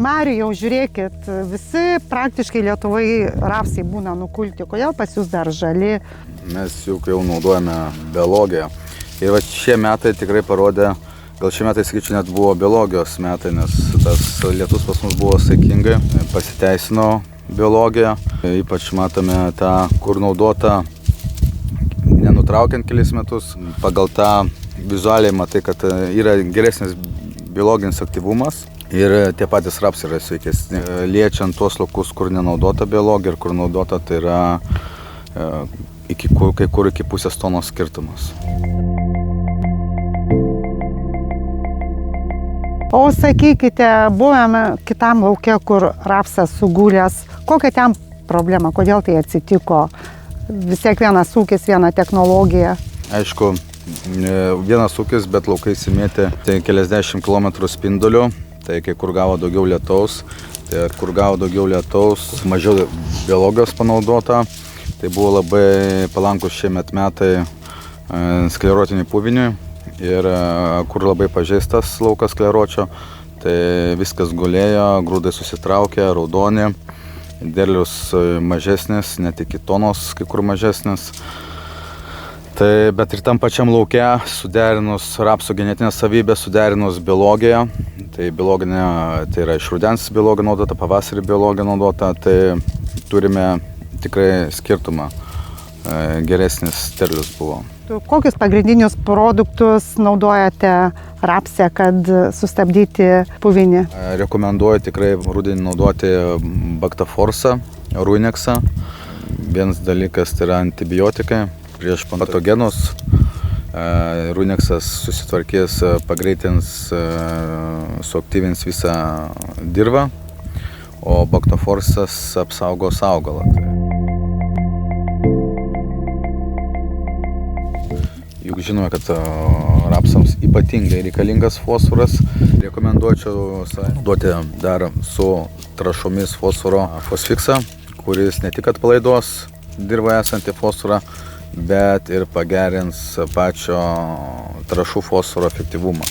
Marijau, žiūrėkit, visi praktiškai Lietuvoje rapsai būna nukulti. Kodėl pas jūs dar žali? Mes juk jau naudojame biologiją. Ir va šie metai tikrai parodė, gal šie metai, sakyčiau, net buvo biologijos metai, nes tas lietus pas mus buvo saikingai, pasiteisino biologija. Ypač matome tą, kur naudota, nenutraukiant kelis metus. Pagal tą vizualiai matai, kad yra geresnis biologinis aktyvumas ir tie patys rapsai yra sveikesni. Liečiant tuos laukus, kur nenaudota biologija ir kur naudota, tai yra kai kur iki pusės tonos skirtumas. O sakykite, buvome kitam lauke, kur rapsas sugūlęs. Kokia ten problema? Kodėl tai atsitiko? Vis tiek vienas ūkis, viena technologija. Aišku, vienas ūkis, bet laukai įsimėtė keliasdešimt kilometrų spindulių. Tai kai kur gavo daugiau lietaus, mažiau biologijos panaudota. Tai buvo labai palankus šiemet metai sklerotiniui puviniui ir kur labai pažeistas laukas skleročio, tai viskas gulėjo, grūdai susitraukė, raudoni, derlius mažesnis, net iki tonos kai kur mažesnis. Tai, bet ir tam pačiam lauke suderinus rapsų genetinę savybę, suderinus biologiją, tai biologinė, tai yra iš rudens biologija naudota, pavasarį biologija naudota, tai turime tikrai skirtumą, geresnis derlius buvo. Kokius pagrindinius produktus naudojate rapse, kad sustabdyti puvinį? Rekomenduoju tikrai rudenį naudoti Bactaforsą, Ruinexą. Vienas dalykas tai yra antibiotikai prieš patogenus. Ruinexas susitvarkės, pagreitins, suaktyvins visą dirvą, o Bactaforsas apsaugos augalą. Juk žinome, kad rapsams ypatingai reikalingas fosforas. Rekomenduočiau duoti dar su trąšomis fosforo fosfiksą, kuris ne tik atpalaiduos dirvoje esantį fosforą, bet ir pagerins pačio trąšų fosforo efektyvumą.